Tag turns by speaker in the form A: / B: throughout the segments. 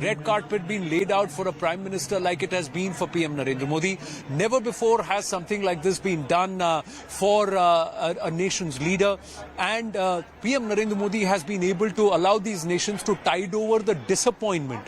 A: Red carpet being laid out for a Prime Minister like it has been for PM Narendra Modi. Never before has something like this been done for a nation's leader. And PM Narendra Modi has been able to allow these nations to tide over the disappointment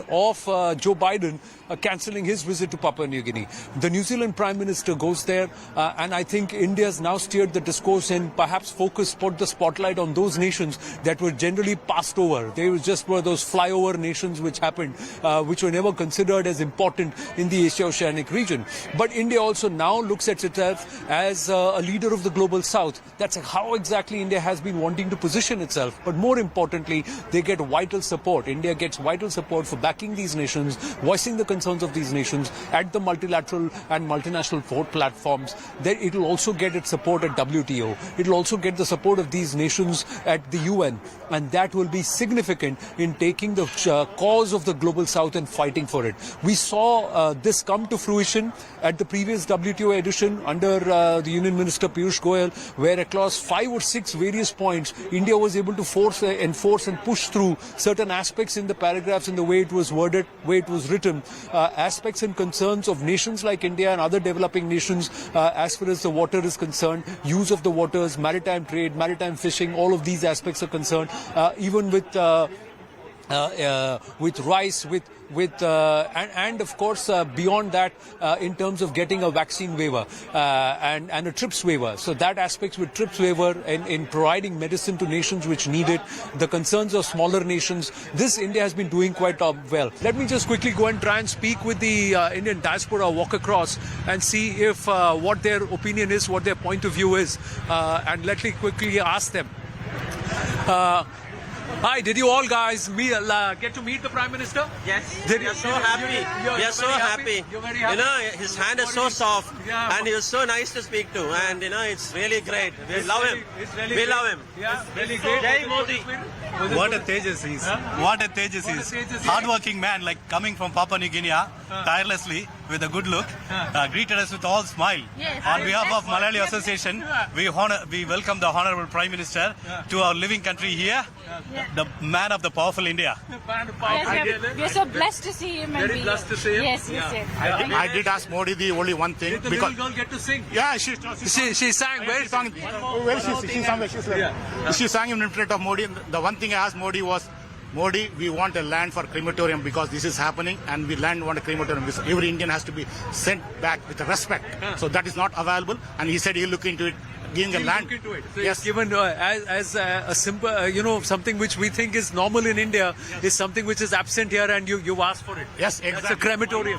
A: of Joe Biden cancelling his visit to Papua New Guinea. The New Zealand Prime Minister goes there and I think India has now steered the discourse and perhaps put the spotlight on those nations that were generally passed over. They were those flyover nations which happened, which were never considered as important in the Asia-Oceanic region. But India also now looks at itself as a leader of the global south. That's how exactly India has been wanting to position itself. But more importantly, they get vital support. India gets vital support for backing these nations, voicing the concerns of these nations at the multilateral and multinational platforms. Then it will also get its support at WTO. It will also get the support of these nations at the UN. And that will be significant in taking the cause of the global south and fighting for it. We saw this come to fruition at the previous WTO edition under the Union Minister Piyush Goyal, where across 5 or 6 various points, India was able to enforce and push through certain aspects in the paragraphs in the way it was worded, way it was written, aspects and concerns of nations like India and other developing nations as far as the water is concerned, use of the waters, maritime trade, maritime fishing, all of these aspects are concerned, even with rice, and of course beyond that in terms of getting a vaccine waiver and a TRIPS waiver. So that aspects with TRIPS waiver in providing medicine to nations which need it, the concerns of smaller nations, this India has been doing quite well. Let me just quickly go and try and speak with the Indian diaspora, walk across and see if what their opinion is, what their point of view is, and let me quickly ask them. Hi, did you all guys get to meet the Prime Minister?
B: Yes. We are so happy. We are so happy.
A: You're very happy.
B: You know, his hand is so soft, and he was so nice to speak to, and you know, it's really great. We love him. We love him.
A: Yeah, really great.
B: Jai Modi.
C: What a Tejas he is. What a Tejas he is. Hardworking man, like coming from Papua New Guinea, tirelessly, with a good look, greeted us with all smile.
D: Yes.
C: On behalf of Malayali Association, we welcome the Honorable Prime Minister to our living country here, the man of the powerful India.
D: Yes, we are so blessed to see him.
A: Very blessed to see him.
D: Yes.
E: I did ask Modi the only one thing.
A: Did the little girl get to sing?
E: Yeah,
A: she sang. Where
E: she sang in front of Modi. The one thing I asked Modi was, Modi, we want a land for crematorium because this is happening, and we want a crematorium. Every Indian has to be sent back with respect. So that is not available, and he said he'll look into it. Giving a land.
A: So yes, given as a simple, something which we think is normal in India is something which is absent here, and you asked for it.
E: Yes, exactly.
A: It's a crematorium.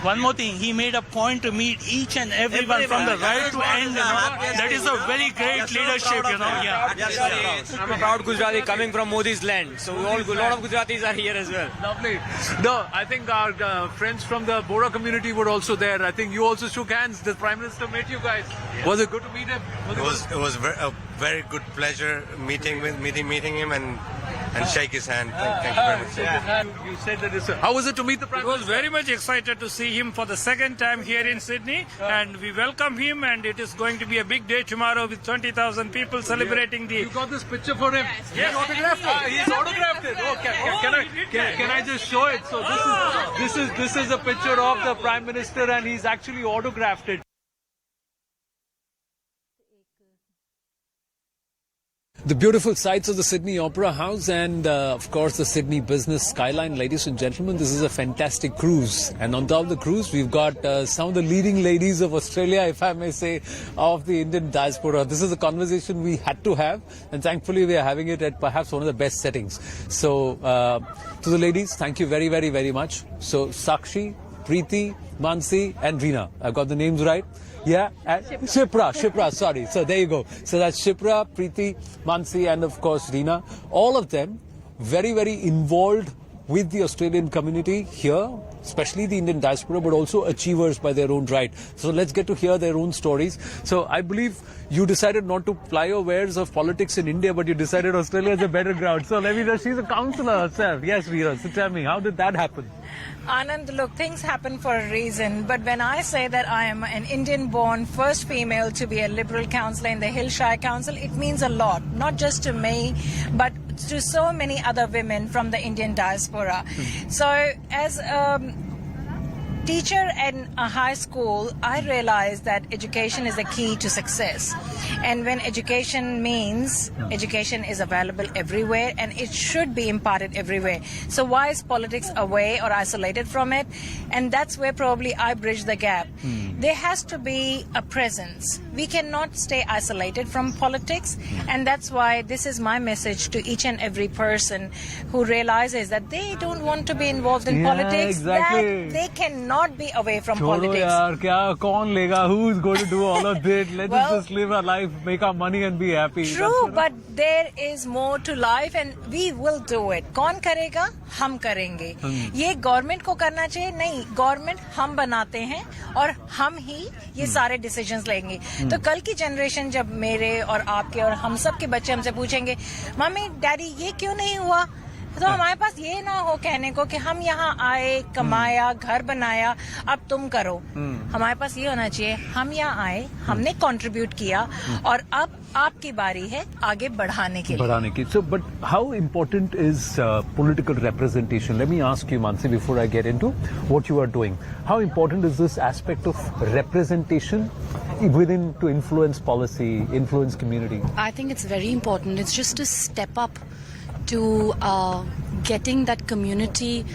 F: One more thing, he made a point to meet each and everyone from the right to end. That is a very great leadership,
G: I'm a proud Gujarati coming from Modi's land, so a lot of Gujaratis are here as well.
A: Lovely. No, I think our friends from the Bora community were also there. I think you also shook hands. The Prime Minister met you guys. Yes. Was it good to meet him?
H: It was a very good pleasure meeting him and shake his hand. Thank you very much.
A: Yeah. You said that how was it to meet the Prime Minister?
F: I was very much excited to see him for the second time here in Sydney, and we welcome him, and it is going to be a big day tomorrow with 20,000 people celebrating the...
A: You got this picture for him?
F: Yes.
A: He autographed it? He's autographed it. Okay. Can I just show it? So this is a picture of the Prime Minister, and he's actually autographed it. The beautiful sights of the Sydney Opera House and, of course, the Sydney business skyline. Ladies and gentlemen, this is a fantastic cruise. And on top of the cruise, we've got some of the leading ladies of Australia, if I may say, of the Indian diaspora. This is a conversation we had to have, and thankfully we are having it at perhaps one of the best settings. So, to the ladies, thank you very, very, very much. So, Sakshi, Preeti, Mansi, and Reena. I've got the names right. Yeah, Shipra, sorry. So there you go. So that's Shipra, Preeti, Mansi, and of course Reena. All of them very, very involved with the Australian community here, especially the Indian diaspora, but also achievers by their own right. So let's get to hear their own stories. So I believe you decided not to ply your wares of politics in India, but you decided Australia is a better ground. So let me know, she's a counsellor herself. Yes, Veera. So tell me, how did that happen?
D: Anand, look, things happen for a reason. But when I say that I am an Indian-born first female to be a Liberal councillor in the Hill Shire Council, it means a lot. Not just to me, but to so many other women from the Indian diaspora. So as teacher in a high school, I realized that education is the key to success. And when education means education is available everywhere and it should be imparted everywhere. So why is politics away or isolated from it? And that's where probably I bridge the gap. There has to be a presence. We cannot stay isolated from politics. And that's why this is my message to each and every person who realizes that they don't want to be involved in politics.
A: Exactly.
D: That they cannot be away from
A: Cholo
D: politics.
A: yaar, kya, kaun lega? Who's going to do all of this? Let's
D: Well,
A: just live our life, make our money and be happy.
D: True, but there is more to life and we will do it. कौन करेगा? हम करेंगे. ये government को करना चाहिए? नहीं, government हम बनाते हैं और हम ही ये सारे डिसीजंस लेंगे. तो कल की जनरेशन जब मेरे और आपके और हम सब के बच्चे हमसे पूछेंगे, मम्मी डैडी ये क्यों नहीं हुआ? तो हमारे पास ये ना हो कहने को कि हम यहाँ आए, कमाया, घर बनाया, अब तुम करो. हमारे पास ये होना चाहिए, हम यहाँ आए, हमने कंट्रीब्यूट किया और अब आपकी बारी है आगे बढ़ाने के लिए.
A: So, but how important is political representation? Let me ask you, Mansi, before I get into what you are doing. How important is this aspect of representation within to influence policy, influence community?
I: I think it's very important. It's just a step up to getting that community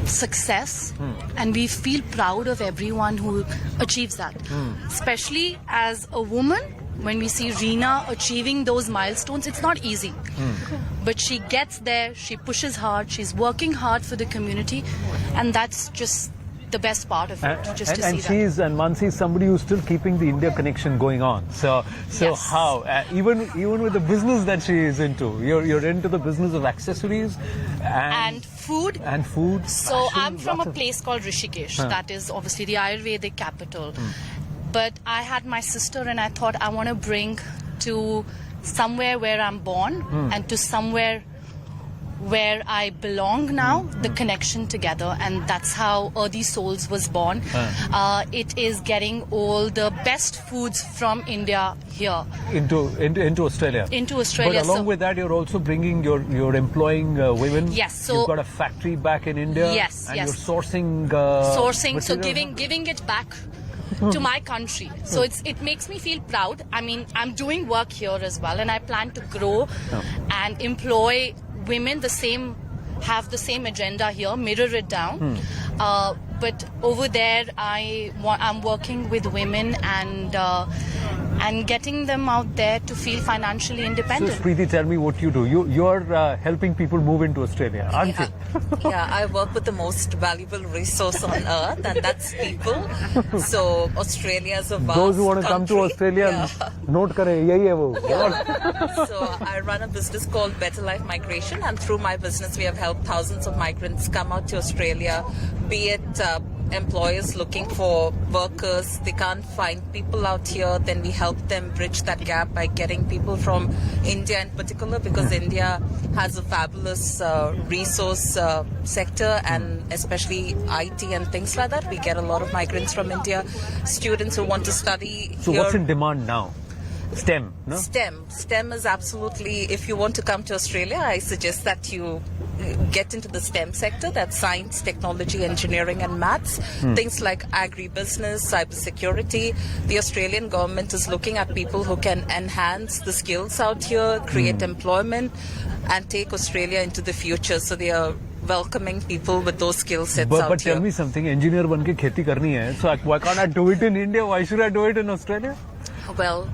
I: success, and we feel proud of everyone who achieves that. Especially as a woman, when we see Reena achieving those milestones, it's not easy. But she gets there, she pushes hard, she's working hard for the community, and that's just the best part of it, just to see that.
A: And Mansi is somebody who's still keeping the India connection going on. So
I: Yes.
A: how? Even with the business that she is into, you're into the business of accessories
I: And food.
A: And food.
I: So
A: fashion,
I: I'm from
A: lots
I: a
A: of-
I: place called Rishikesh. That is obviously the Ayurvedic capital. But I had my sister and I thought I want to bring to somewhere where I'm born and to somewhere where I belong now, the connection together, and that's how Earthy Souls was born. It is getting all the best foods from India here
A: into Australia.
I: into Australia.
A: But along
I: So-
A: with that, you're also bringing you're employing women.
I: Yes, so-
A: you've got a factory back in India.
I: Yes,
A: and
I: yes.
A: you're sourcing.
I: So
A: material.
I: giving it back to my country. So it makes me feel proud. I mean, I'm doing work here as well, and I plan to grow and employ women have the same agenda here, mirror it down. But over there, I'm working with women and getting them out there to feel financially
A: So,
I: independent.
A: Preeti, tell me what you do. You're helping people move into Australia, aren't you?
J: Yeah, I work with the most valuable resource on earth, and that's people. So Australia is a vast
A: Those who want to come to
J: country.
A: Australia, note kare, yahi hai wo.
J: So I run a business called Better Life Migration, and through my business, we have helped thousands of migrants come out to Australia, be it employers looking for workers, they can't find people out here, then we help them bridge that gap by getting people from India in particular, because India has a fabulous resource sector, and especially IT and things like that. We get a lot of migrants from India, students who want to study
A: So
J: here.
A: what's in demand now? STEM, no?
J: STEM is absolutely, if you want to come to Australia, I suggest that you get into the STEM sector. That's science, technology, engineering and maths. Things like agribusiness, cybersecurity. The Australian government is looking at people who can enhance the skills out here, create employment and take Australia into the future. So they are welcoming people with those skill sets out
A: But
J: here.
A: tell me something, engineer ban ke kheti karni hai. So why can't I do it in India? Why should I do it in Australia?
J: Well,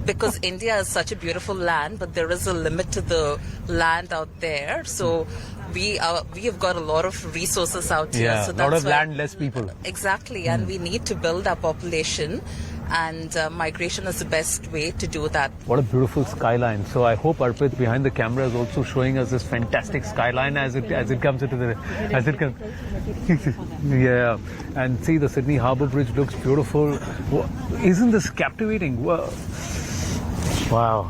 J: because India is such a beautiful land, but there is a limit to the land out there. So we have got a lot of resources out here.
A: Yeah,
J: So
A: a lot
J: that's
A: of
J: why-
A: land, less people.
J: Exactly, and we need to build our population, and migration is the best way to do that.
A: What a beautiful skyline. So I hope Arpit behind the camera is also showing us this fantastic skyline as it comes into the yeah. And see, the Sydney Harbour Bridge looks beautiful. Isn't this captivating? Wow.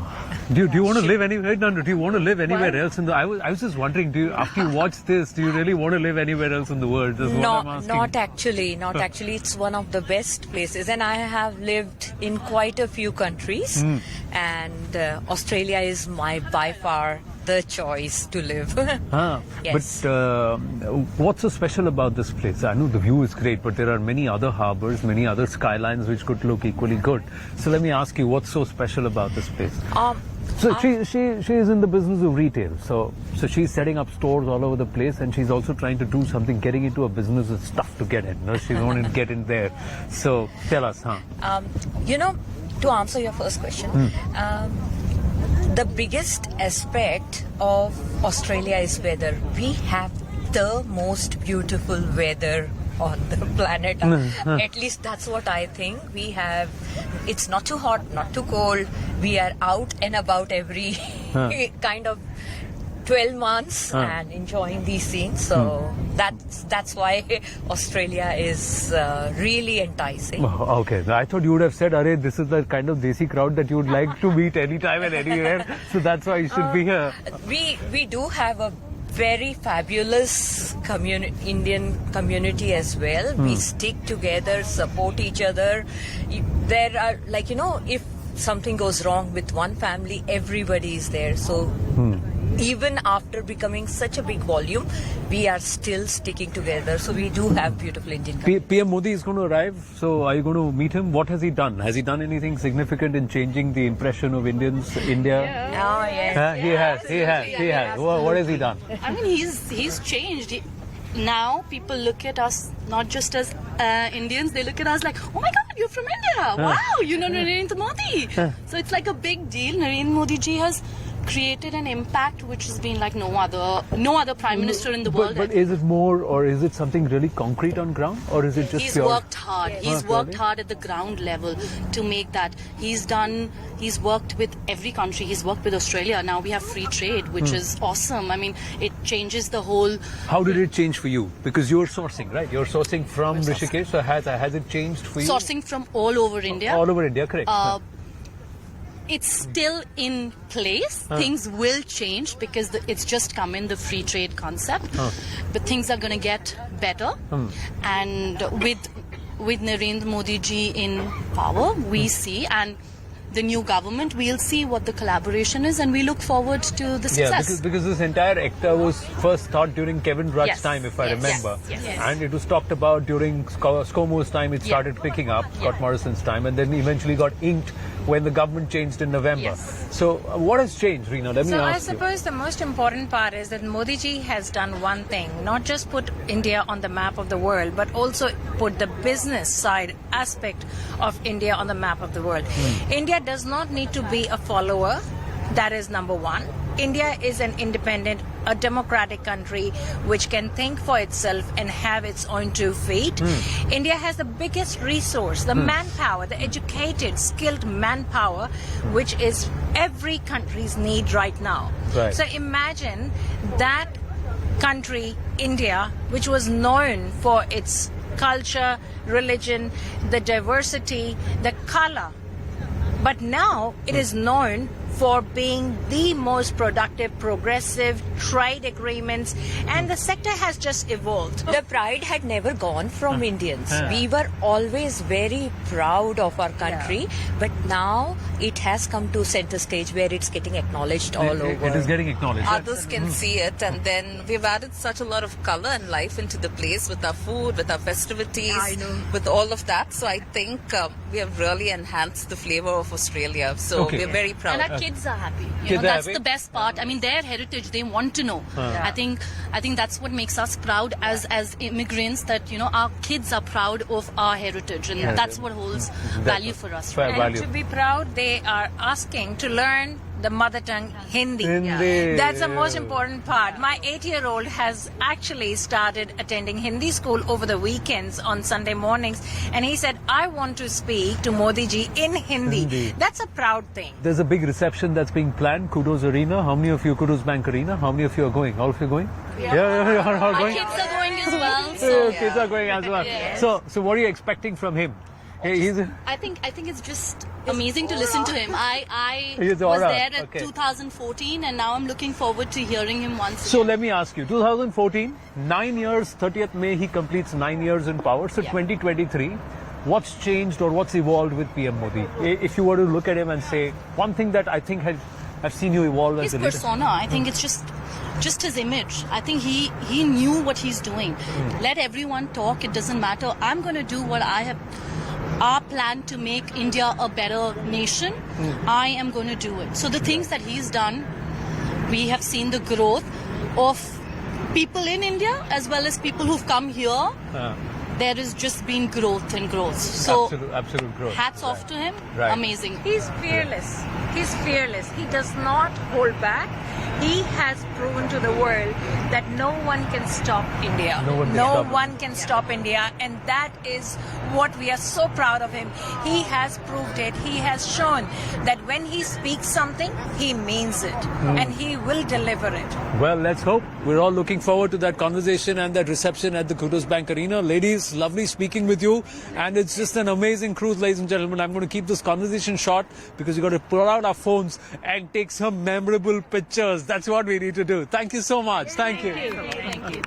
A: Do you want to live anywhere? No, do you want to live anywhere else in the? I was just wondering. Do you, after you watch this, do you really want to live anywhere else in the world? That's what I'm asking.
K: Not actually. Not actually. It's one of the best places, and I have lived in quite a few countries, and Australia is my by far the choice to live. Yes.
A: But what's so special about this place? I know the view is great, but there are many other harbors, many other skylines which could look equally good. So let me ask you, what's so special about this place? So she is in the business of retail. So she's setting up stores all over the place, and she's also trying to do something. Getting into a business is tough to get in. No, she wanted to get in there. So tell us,
K: to answer your first question, the biggest aspect of Australia is weather. We have the most beautiful weather on the planet. At least that's what I think. We have, it's not too hot, not too cold. We are out and about every kind of 12 months and enjoying these scenes. So that's why Australia is really enticing.
A: Oh, okay. I thought you would have said, Arey, this is the kind of desi crowd that you would like to meet anytime and anywhere. So that's why you should be here.
K: We do have a very fabulous Indian community as well. We stick together, support each other. There are, if something goes wrong with one family, everybody is there. So even after becoming such a big volume, we are still sticking together. So we do have beautiful Indian community.
A: PM Modi is going to arrive. So are you going to meet him? What has he done? Has he done anything significant in changing the impression of India?
K: Oh, yes.
A: He has. What has he done?
I: I mean, he's changed. Now people look at us not just as Indians, they look at us like, oh my God, you're from India. Wow, you know Narendra Modi. So it's like a big deal. Narendra Modi ji has created an impact which has been like no other prime minister in the world.
A: But is it more, or is it something really concrete on ground, or is it just
I: He's
A: pure?
I: worked hard. He's worked hard at the ground level to make that. He's worked with every country. He's worked with Australia. Now we have free trade, which is awesome. I mean, it changes the whole.
A: How did it change for you? Because you're sourcing, right? You're sourcing from Rishikesh. So has it changed for you?
I: Sourcing from all over India.
A: All over India, correct.
I: It's still in place. Things will change because it's just come in, the free trade concept. But things are going to get better. And with Narendra Modi ji in power, we see, and the new government, we'll see what the collaboration is, and we look forward to the success.
A: Yeah, because this entire actor was first thought during Kevin Rudd's time, if I remember.
I: Yes.
A: And it was talked about during ScoMo's time. It started picking up, Scott Morrison's time, and then eventually got inked when the government changed in November. So what has changed, Reena? Let me ask you.
D: I suppose the most important part is that Modi ji has done one thing, not just put India on the map of the world, but also put the business side aspect of India on the map of the world. India does not need to be a follower. That is number one. India is an independent, a democratic country which can think for itself and have its own 2 feet. India has the biggest resource, the manpower, the educated, skilled manpower, which is every country's need right now.
A: Right.
D: So imagine that country, India, which was known for its culture, religion, the diversity, the color. But now it is known for being the most productive, progressive, trade agreements, and the sector has just evolved.
K: The pride had never gone from Indians. We were always very proud of our country, but now it has come to center stage where it's getting acknowledged all over.
A: It is getting acknowledged.
J: Others can see it, and then we've added such a lot of color and life into the place with our food, with our festivities, with all of that. So I think we have really enhanced the flavor of Australia. So we're very proud.
I: And our kids are happy. That's the best part. I mean, their heritage, they want to know. I think that's what makes us proud as immigrants, that our kids are proud of our heritage, and that's what holds value for us.
D: And to be proud, they are asking to learn the mother tongue Hindi. That's the most important part. My 8-year-old has actually started attending Hindi school over the weekends on Sunday mornings, and he said, I want to speak to Modi ji in Hindi. That's a proud thing.
A: There's a big reception that's being planned. Kudos Arena. How many of you, Kudos Bank Arena? How many of you are going? All of you are going? Yeah.
I: Our kids are going as well.
A: Kids are going as well. So what are you expecting from him?
I: I think it's just amazing to listen to him. I
A: His
I: was
A: aura,
I: there at
A: okay.
I: 2014, and now I'm looking forward to hearing him once
A: So
I: again.
A: let me ask you, 2014, 9 years, 30th May, he completes 9 years in power. So
I: Yeah.
A: 2023, what's changed or what's evolved with PM Modi? If you were to look at him and say, one thing that I think I've seen you evolve as
I: His
A: a leader.
I: persona, I think it's just his image. I think he knew what he's doing. Let everyone talk, it doesn't matter. I'm going to do what I have, our plan to make India a better nation. I am going to do it. So the things that he's done, we have seen the growth of people in India as well as people who've come here. There has just been growth and growth. So
A: absolute growth.
I: hats off to him.
A: Right.
I: Amazing.
D: He's fearless. He's fearless. He does not hold back. He has proven to the world that no one can stop India.
A: No one can stop him.
D: Can stop India, and that is what we are so proud of him. He has proved it. He has shown that when he speaks something, he means it, and he will deliver it.
A: Well, let's hope. We're all looking forward to that conversation and that reception at the Kudos Bank Arena. Ladies, lovely speaking with you. And it's just an amazing cruise, ladies and gentlemen. I'm going to keep this conversation short because we've got to pull out our phones and take some memorable pictures. That's what we need to do. Thank you so much. Thank you.
I: Thank you.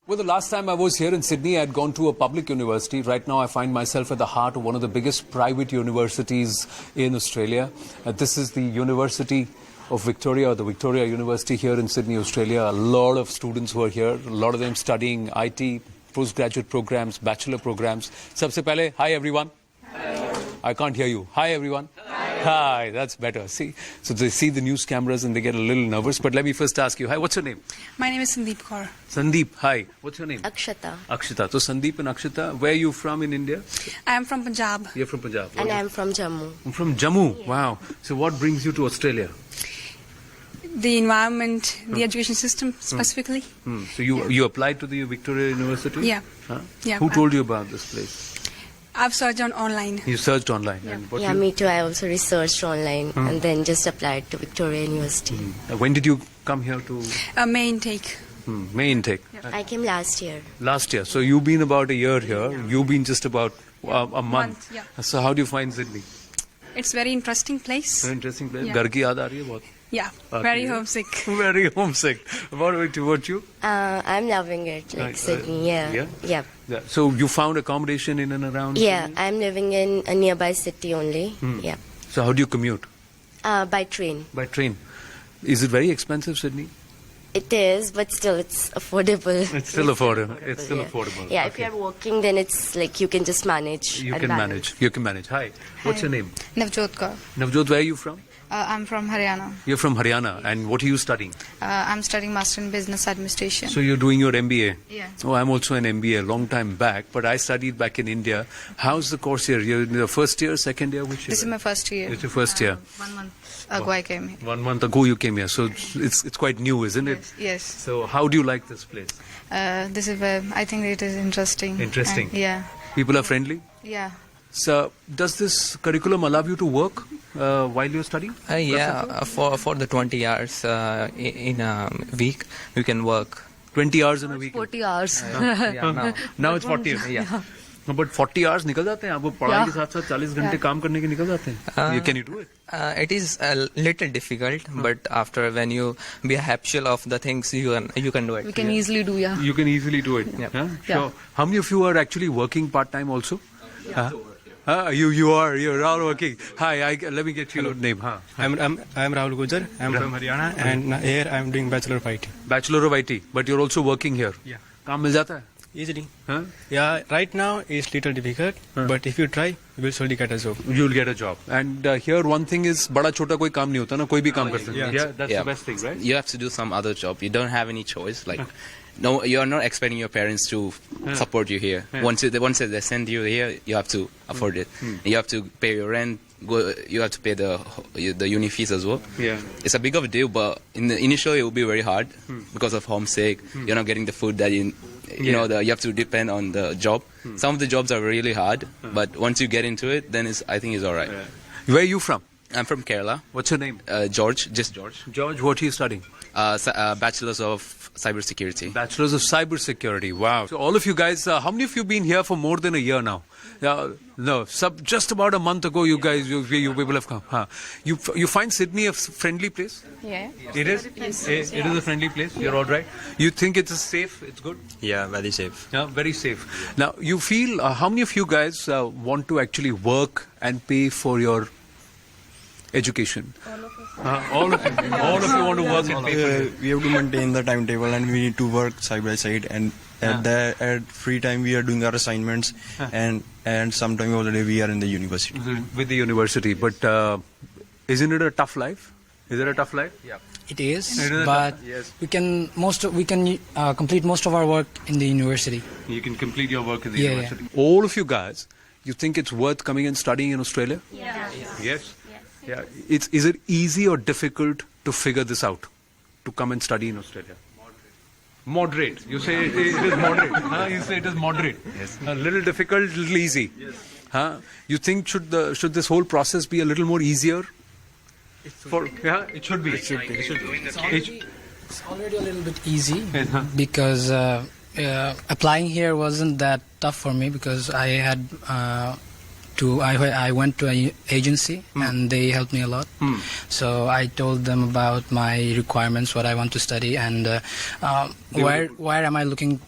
A: Well, the last time I was here in Sydney, I had gone to a public university. Right now, I find myself at the heart of one of the biggest private universities in Australia. This is the University of Victoria, or the Victoria University here in Sydney, Australia. A lot of students who are here, a lot of them studying IT, postgraduate programs, bachelor programs. Sabse pehle, hi everyone. I can't hear you. Hi everyone. Hi, that's better. See, so they see the news cameras and they get a little nervous. But let me first ask you, hi, what's your name?
L: My name is Sandeep Kaur.
A: Sandeep, hi. What's your name?
K: Akshata.
A: Akshita. So Sandeep and Akshita, where are you from in India?
L: I am from Punjab.
A: You're from Punjab.
K: And I'm from Jammu.
A: I'm from Jammu. Wow. So what brings you to Australia?
L: The environment, the education system specifically.
A: So you applied to the Victoria University?
L: Yeah.
A: Huh?
L: Yeah.
A: Who told you about this place?
L: I've searched on online.
A: You searched online.
L: Yeah.
A: And what
K: Yeah, me too. I also researched online and then just applied to Victoria University.
A: When did you come here to
L: May intake.
A: May intake?
K: I came last year.
A: Last year. So you've been about a year here. You've been just about a month.
L: Yeah.
A: So how do you find Sydney?
L: It's very interesting place.
A: Very interesting place.
L: Yeah.
A: घर की याद आ रही है बहुत?
L: Yeah,
A: Okay.
L: very homesick.
A: Very homesick. What about you?
K: I'm loving it, like Sydney. Yeah.
A: Yeah? Yeah. So you found accommodation in and around?
K: Yeah,
A: Sydney?
K: I'm living in a nearby city only. Yeah.
A: So how do you commute?
K: By train.
A: By train. Is it very expensive, Sydney?
K: It is, but still it's affordable.
A: It's still affordable. It's still
K: yeah.
A: affordable.
K: Yeah, if
A: Okay.
K: you're working, then it's like you can just manage.
A: You
K: and
A: can
K: balance.
A: manage. You can manage. Hi. What's your name?
L: Navjot Kaur.
A: Navjot, where are you from?
L: I'm from Haryana.
A: You're from Haryana. And what are you studying?
L: I'm studying Master in Business Administration.
A: So you're doing your MBA?
L: Yeah.
A: Oh, I'm also an MBA a long time back, but I studied back in India. How's the course here? You're in the first year, second year, which year?
L: This is my first year.
A: It's your first year.
L: 1 month ago I came here.
A: 1 month ago you came here. So it's quite new, isn't it?
L: Yes.
A: So how do you like this place?
L: This is where I think it is interesting.
A: Interesting.
L: And, yeah.
A: People are friendly?
L: Yeah.
A: So does this curriculum allow you to work while you're studying?
G: Yeah, for the 20 hours in a week, you can work.
A: 20 hours in a week?
K: 40 hours.
A: Now it's 40.
G: Yeah.
A: No, but 40 hours निकल जाते हैं आपको पढ़ाई के साथ साथ 40 घंटे काम करने के निकल जाते हैं. Can you do it?
G: It is a little difficult, but after when you be habitual of the things, you can do it.
K: We can easily do, yeah.
A: You can easily do it.
G: Yeah.
A: Huh? Sure. How many of you are actually working part time also? You're all working. Hi, let me get your name. Huh?
M: I'm Rahul Gujar. I'm from Haryana, and here I'm doing Bachelor of IT.
A: Bachelor of IT, but you're also working here.
M: Yeah.
A: काम मिल जाता है?
M: Easily.
A: Huh?
M: Yeah, right now it's little difficult, but if you try, you will surely get a job.
A: You'll get a job. And here one thing is बड़ा छोटा कोई काम नहीं होता ना, कोई भी काम कर सकता है. Yeah, that's the best thing, right?
G: You have to do some other job. You don't have any choice. Like, no, you are not expecting your parents to support you here. Once they send you here, you have to afford it. You have to pay your rent. You have to pay the uni fees as well.
A: Yeah.
G: It's a big of a deal, but initially it will be very hard because of homesick. You're not getting the food that you know. You have to depend on the job. Some of the jobs are really hard, but once you get into it, then I think it's all right.
A: Where are you from?
G: I'm from Kerala.
A: What's your name?
G: George, just George.
A: George, what are you studying?
G: Bachelor's of Cybersecurity.
A: Bachelor's of Cybersecurity. Wow. So all of you guys, how many of you been here for more than a year now? No, just about a month ago, you guys, you people have come. Huh. You find Sydney a friendly place?
L: Yeah.
A: It is? It is a friendly place? You're all right? You think it's safe? It's good?
M: Yeah, very safe.
A: Yeah, very safe. Now, you feel, how many of you guys want to actually work and pay for your education? All of you. All of you want to work and pay for it.
M: We have to maintain the timetable and we need to work side by side, and at free time we are doing our assignments, and sometime of the day we are in the university.
A: With the university. But isn't it a tough life? Is it a tough life?
M: Yeah.
N: It is, but we can complete most of our work in the university.
A: You can complete your work in the university. Yeah. All of you guys, you think it's worth coming and studying in Australia? Yes. Yeah. Is it easy or difficult to figure this out, to come and study in Australia? Moderate. You say it is moderate. You say it is moderate. Yes. A little difficult, a little easy. Yes. You think should this whole process be a little more easier? It should be. It's
N: already a little bit easy because applying here wasn't that tough for me because I had I went to an agency and they helped me a lot. So I told them about my requirements, what I want to study, and where am I looking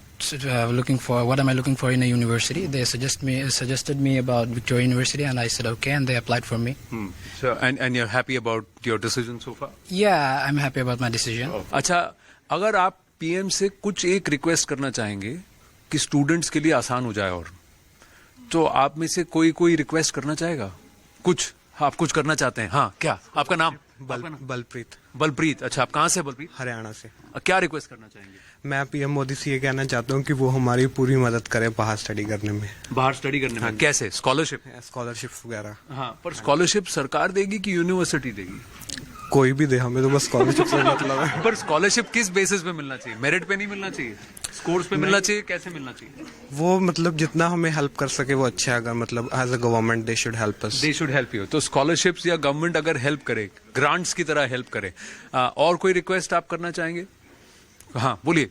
N: for, what am I looking for in a university. They suggested me about Victoria University, and I said okay, and they applied for me.
A: So and you're happy about your decision so far?
N: Yeah, I'm happy about my decision.
A: अच्छा, अगर आप PM से कुछ एक request करना चाहेंगे कि students के लिए आसान हो जाए, और तो आप में से कोई रिक्वेस्ट करना चाहेगा? कुछ आप कुछ करना चाहते हैं? हाँ, क्या आपका नाम?
M: बलप्रीत।
A: बलप्रीत, अच्छा, आप कहाँ से? बलप्रीत,
M: हरियाणा से।
A: क्या रिक्वेस्ट करना चाहेंगे?
M: मैं पीएम मोदी से ये कहना चाहता हूँ कि वो हमारी पूरी मदद करे बाहर स्टडी करने में।
A: बाहर स्टडी करने में कैसे?
M: स्कॉलरशिप वगैरह।
A: हाँ, पर स्कॉलरशिप सरकार देगी कि यूनिवर्सिटी देगी?
M: कोई भी दे, हमें तो बस स्कॉलरशिप से मतलब है।
A: पर स्कॉलरशिप किस बेसिस पे मिलना चाहिए? मेरिट पे नहीं मिलना चाहिए? स्कोर्स पे मिलना चाहिए? कैसे मिलना चाहिए?
M: वो मतलब जितना हमें हेल्प कर सके वो अच्छा है। अगर मतलब as a government they should help us.
A: They should help you. तो स्कॉलरशिप्स या गवर्नमेंट अगर हेल्प करे, ग्रांट्स की तरह हेल्प करे, और कोई रिक्वेस्ट आप करना चाहेंगे? हाँ, बोलिए।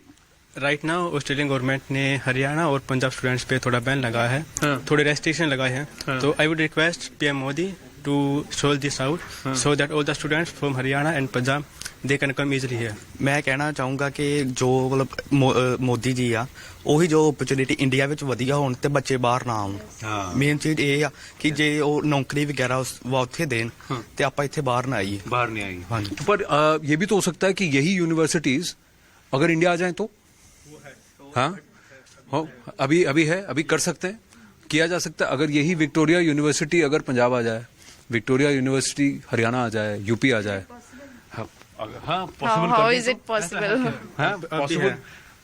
M: राइट नाउ ऑस्ट्रेलियन गवर्नमेंट ने हरियाणा और पंजाब स्टूडेंट्स पे थोड़ा बैन लगाया है, थोड़े रेस्ट्रिक्शन लगाए हैं। तो I would request PM Modi to solve this out so that all the students from Haryana and Punjab they can come easily here.
O: मैं कहना ਚਾਹੂੰਗਾ ਕਿ ਜੋ ਮਤਲਬ ਮੋਦੀ ਜੀ ਆ ਉਹੀ ਜੋ ਓਪਰਚੁਨਿਟੀ ਇੰਡੀਆ ਵਿੱਚ ਵਧੀਆ ਹੋਣ ਤੇ ਬੱਚੇ ਬਾਹਰ ਨਾ ਆਉਣ। ਮੇਨ ਚੀਜ਼ ਇਹ ਆ ਕਿ ਜੇ ਉਹ ਨੌਕਰੀ ਵਗੈਰਾ ਉੱਥੇ ਦੇਣ ਤੇ ਆਪਾਂ ਇੱਥੇ ਬਾਹਰ ਨਾ ਆਈਏ।
A: बाहर नहीं आएंगे। हाँ जी। पर ये भी तो हो सकता है कि यही यूनिवर्सिटीज अगर इंडिया आ जाए तो? हाँ, अभी है, अभी कर सकते हैं, किया जा सकता है। अगर यही विक्टोरिया यूनिवर्सिटी अगर पंजाब आ जाए, विक्टोरिया यूनिवर्सिटी हरियाणा आ जाए, यूपी आ जाए, हाँ,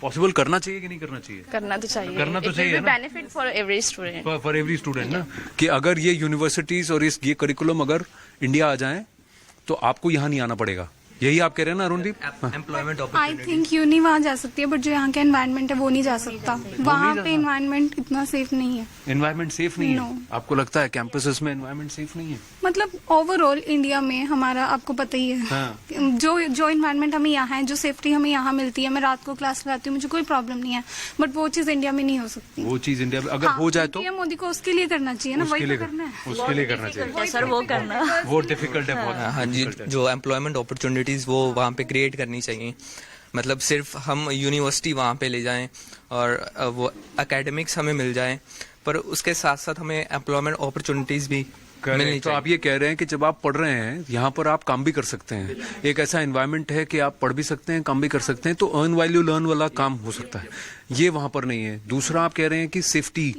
A: पॉसिबल करना चाहिए कि नहीं करना चाहिए?
I: करना तो चाहिए।
A: करना तो चाहिए।
I: Benefit for every student.
A: For every student ना, कि अगर ये यूनिवर्सिटीज और ये करिकुलम अगर इंडिया आ जाए तो आपको यहाँ नहीं आना पड़ेगा। यही आप कह रहे हैं ना Arundeep?
L: Employment I think uni वहाँ जा सकती है, बट जो यहाँ का एनवायरनमेंट है वो नहीं जा सकता। वहाँ पे एनवायरनमेंट इतना सेफ नहीं है। एनवायरनमेंट
A: सेफ नहीं है? आपको लगता है कैंपसेस में एनवायरनमेंट सेफ नहीं है?
L: मतलब ओवरऑल इंडिया में हमारा आपको पता ही है, जो एनवायरनमेंट हमें यहाँ है, जो सेफ्टी हमें यहाँ मिलती है, मैं रात को क्लास लगाती हूँ, मुझे कोई प्रॉब्लम नहीं है, बट वो चीज इंडिया में नहीं हो सकती।
A: वो चीज इंडिया में अगर हो जाए तो
L: पीएम मोदी को उसके लिए करना चाहिए ना, वही तो करना है।
A: उसके लिए करना चाहिए
I: सर, वो करना
A: वो डिफिकल्ट है बहुत।
O: हाँ जी, जो एम्प्लॉयमेंट अपॉर्चुनिटीज वो वहाँ पे क्रिएट करनी चाहिए। मतलब सिर्फ हम यूनिवर्सिटी वहाँ पे ले जाएं और वो एकेडमिक्स हमें मिल जाएं, पर उसके साथ साथ हमें एम्प्लॉयमेंट अपॉर्चुनिटीज भी मिलनी चाहिए।
A: तो आप ये कह रहे हैं कि जब आप पढ़ रहे हैं यहाँ पर आप काम भी कर सकते हैं, एक ऐसा एनवायरनमेंट है कि आप पढ़ भी सकते हैं, काम भी कर सकते हैं, तो अर्न वैल्यू लर्न वाला काम हो सकता है, ये वहाँ पर नहीं है। दूसरा आप कह रहे हैं कि सेफ्टी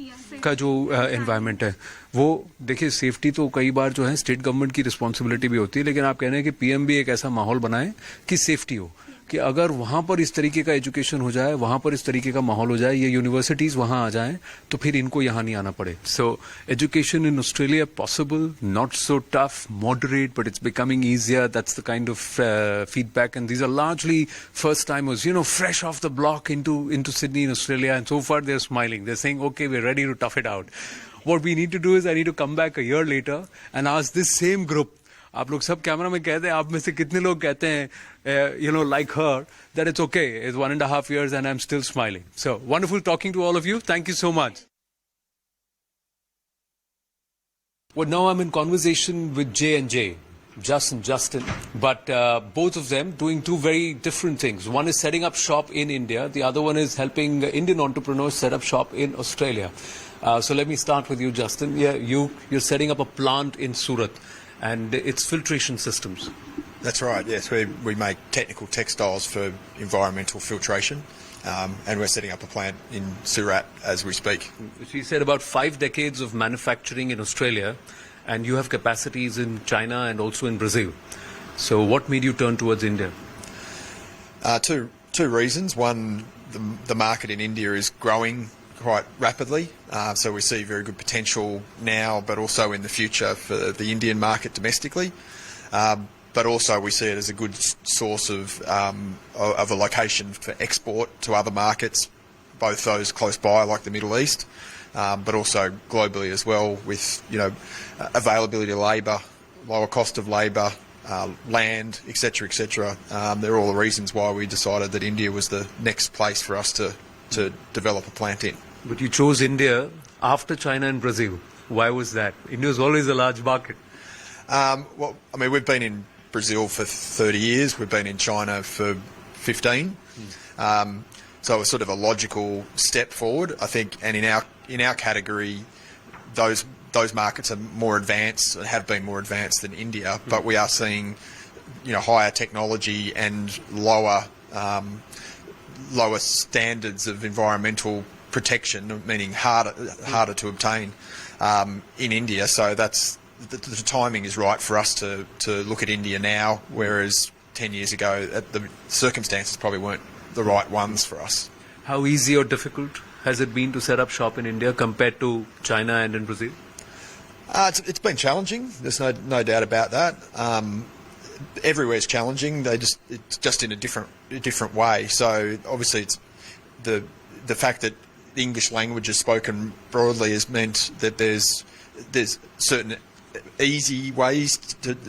A: का जो एनवायरनमेंट है वो, देखिए सेफ्टी तो कई बार जो है स्टेट गवर्नमेंट की रिस्पॉन्सिबिलिटी भी होती है, लेकिन आप कह रहे हैं कि पीएम भी एक ऐसा माहौल बनाए कि सेफ्टी हो, कि अगर वहाँ पर इस तरीके का एजुकेशन हो जाए, वहाँ पर इस तरीके का माहौल हो जाए, ये यूनिवर्सिटीज वहाँ आ जाएं, तो फिर इनको यहाँ नहीं आना पड़े। So education in Australia possible, not so tough, moderate, but it's becoming easier. That's the kind of feedback, and these are largely first timers, you know, fresh off the block into Sydney in Australia, and so far they're smiling. They're saying, okay, we're ready to tough it out. What we need to do is I need to come back a year later and ask this same group, आप लोग सब camera में कहते हैं, आप में से कितने लोग कहते हैं, like her, that it's okay. It's 1.5 years and I'm still smiling. So wonderful talking to all of you. Thank you so much. Well, now I'm in conversation with J&J, Justin, but both of them doing two very different things. One is setting up shop in India. The other one is helping Indian entrepreneurs set up shop in Australia. So let me start with you, Justin. Yeah, you're setting up a plant in Surat, and it's filtration systems.
P: That's right, yes. We make technical textiles for environmental filtration, and we're setting up a plant in Surat as we speak.
A: So you said about 5 decades of manufacturing in Australia, and you have capacities in China and also in Brazil. So what made you turn towards India?
P: Two reasons. One, the market in India is growing quite rapidly, so we see very good potential now, but also in the future for the Indian market domestically. But also we see it as a good source of a location for export to other markets, both those close by like the Middle East, but also globally as well, with availability of labour, lower cost of labour, land, etc., etc. They're all the reasons why we decided that India was the next place for us to develop a plant in.
A: But you chose India after China and Brazil. Why was that? India is always a large market.
P: Well, I mean, we've been in Brazil for 30 years. We've been in China for 15. So it was sort of a logical step forward, I think. And in our category, those markets are more advanced, have been more advanced than India. But we are seeing, higher technology and lower standards of environmental protection, meaning harder to obtain in India. So that's the timing is right for us to look at India now, whereas 10 years ago the circumstances probably weren't the right ones for us.
A: How easy or difficult has it been to set up shop in India compared to China and in Brazil?
P: It's been challenging. There's no doubt about that. Everywhere's challenging. It's just in a different way. So obviously it's the fact that the English language is spoken broadly has meant that there's certain easy ways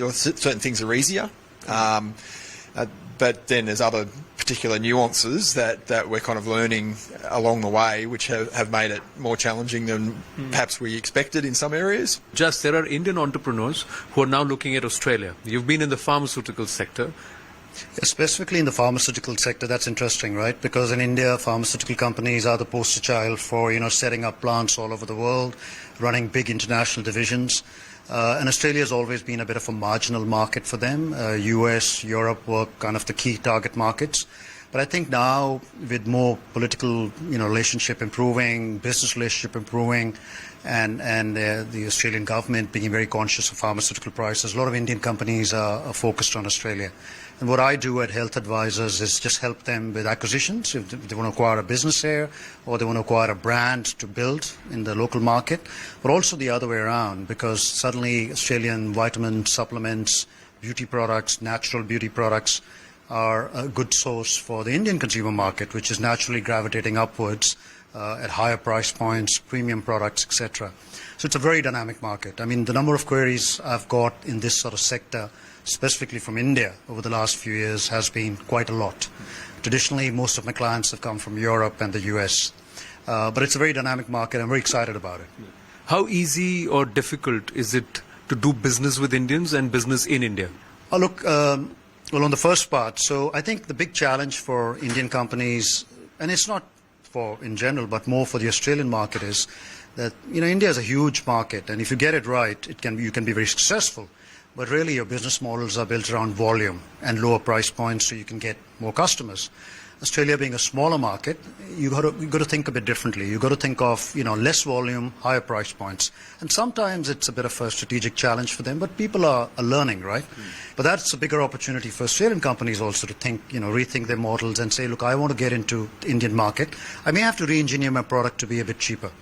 P: or certain things are easier, but then there's other particular nuances that we're kind of learning along the way, which have made it more challenging than perhaps we expected in some areas.
A: Just there are Indian entrepreneurs who are now looking at Australia. You've been in the pharmaceutical sector.
Q: Specifically in the pharmaceutical sector, that's interesting, right? Because in India, pharmaceutical companies are the poster child for, setting up plants all over the world, running big international divisions. And Australia has always been a bit of a marginal market for them. US, Europe were kind of the key target markets. But I think now, with more political, relationship improving, business relationship improving, and the Australian government being very conscious of pharmaceutical prices, a lot of Indian companies are focused on Australia. And what I do at Health Advisors is just help them with acquisitions, if they want to acquire a business here, or they want to acquire a brand to build in the local market, but also the other way around, because suddenly Australian vitamins, supplements, beauty products, natural beauty products are a good source for the Indian consumer market, which is naturally gravitating upwards at higher price points, premium products, etc. So it's a very dynamic market. I mean, the number of queries I've got in this sort of sector, specifically from India over the last few years, has been quite a lot. Traditionally, most of my clients have come from Europe and the US. But it's a very dynamic market. I'm very excited about it.
A: How easy or difficult is it to do business with Indians and business in India?
Q: Look, well, on the first part, so I think the big challenge for Indian companies, and it's not for in general, but more for the Australian market, is that India is a huge market, and if you get it right, you can be very successful. But really, your business models are built around volume and lower price points, so you can get more customers. Australia being a smaller market, you've got to think a bit differently. You've got to think of less volume, higher price points, and sometimes it's a bit of a strategic challenge for them. But people are learning, right? But that's a bigger opportunity for Australian companies also to think, rethink their models and say, look, I want to get into the Indian market. I may have to re-engineer my product to be a bit cheaper.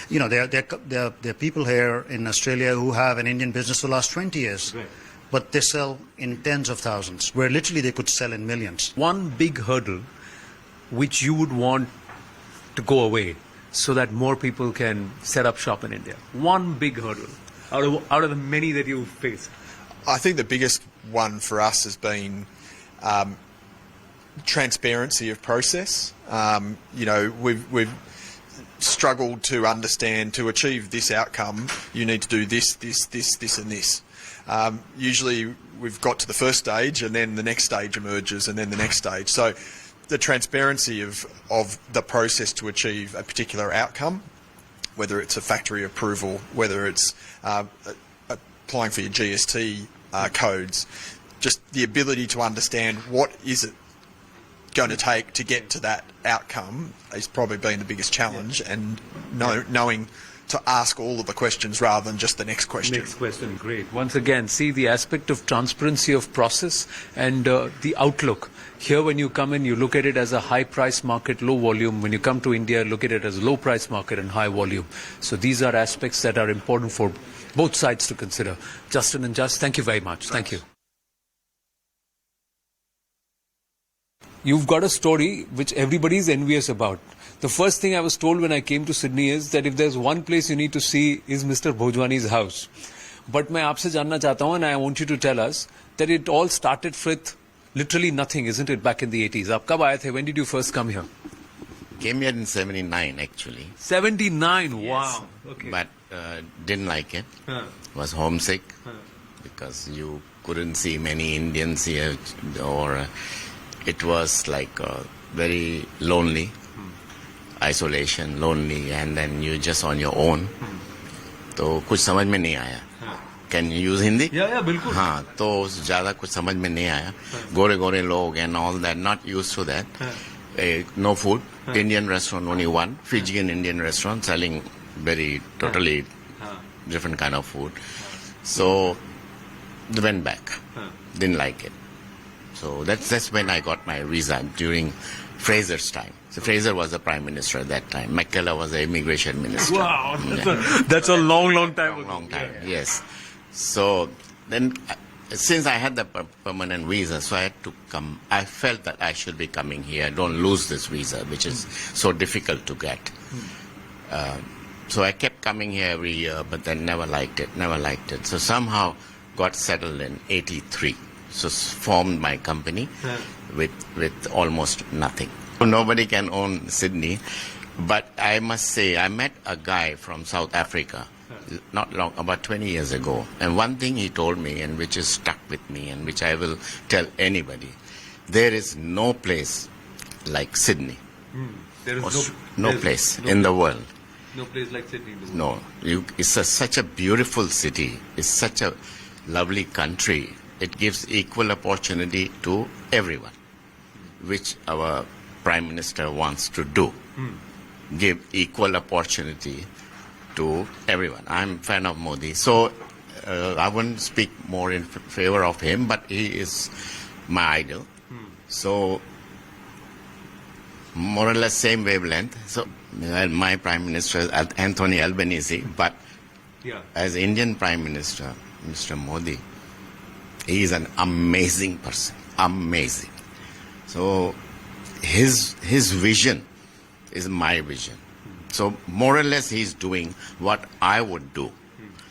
Q: There are people here in Australia who have an Indian business for the last 20 years. Right. But they sell in tens of thousands, where literally they could sell in millions.
A: One big hurdle which you would want to go away so that more people can set up shop in India? One big hurdle out of the many that you face.
P: I think the biggest one for us has been transparency of process. We've struggled to understand, to achieve this outcome, you need to do this, and this. Usually we've got to the first stage and then the next stage emerges and then the next stage. So the transparency of the process to achieve a particular outcome, whether it's a factory approval, whether it's applying for your GST codes, just the ability to understand what is it going to take to get to that outcome has probably been the biggest challenge, and knowing to ask all of the questions rather than just the next question.
A: Next question, great. Once again, see the aspect of transparency of process and the outlook. Here when you come in, you look at it as a high price market, low volume. When you come to India, look at it as a low price market and high volume. So these are aspects that are important for both sides to consider. Justin and Just, thank you very much. Thank you. You've got a story which everybody is envious about. The first thing I was told when I came to Sydney is that if there's one place you need to see is Mr. Bhojwani's house. But मैं आपसे जानना चाहता हूँ, and I want you to tell us that it all started with literally nothing, isn't it, back in the 80s? आप कब आए थे? When did you first come here?
R: Came here in 79 actually.
A: 79,
R: yes.
A: Wow. Okay.
R: But didn't like it. Was homesick because you couldn't see many Indians here, or it was like very lonely, isolation, lonely, and then you just on your own. तो कुछ समझ में नहीं आया. Can you use Hindi?
A: Yeah, बिल्कुल.
R: हाँ, तो ज़्यादा कुछ समझ में नहीं आया. गोरे लोग and all that, not used to that. No food. Indian restaurant only one. Fijian Indian restaurant selling very totally different kind of food. So went back. Didn't like it. So that's when I got my visa during Fraser's time. So Fraser was the prime minister at that time. McKellar was the immigration minister.
A: Wow, that's a long time ago.
R: Long time, yes. So then, since I had the permanent visa, so I had to come. I felt that I should be coming here. Don't lose this visa, which is so difficult to get. So I kept coming here every year, but then never liked it. So somehow got settled in 83. So formed my company with almost nothing. Nobody can own Sydney, but I must say I met a guy from South Africa not long, about 20 years ago, and one thing he told me, and which is stuck with me, and which I will tell anybody: there is no place like Sydney.
A: There is
R: no place in the world.
A: No place like Sydney.
R: No, it's such a beautiful city. It's such a lovely country. It gives equal opportunity to everyone, which our Prime Minister wants to do. Give equal opportunity to everyone. I'm a fan of Modi, so I wouldn't speak more in favor of him, but he is my idol. So more or less same wavelength. So my Prime Minister is Anthony Albanese, but as Indian Prime Minister, Mr. Modi, he is an amazing person, amazing. So his vision is my vision. So more or less he's doing what I would do.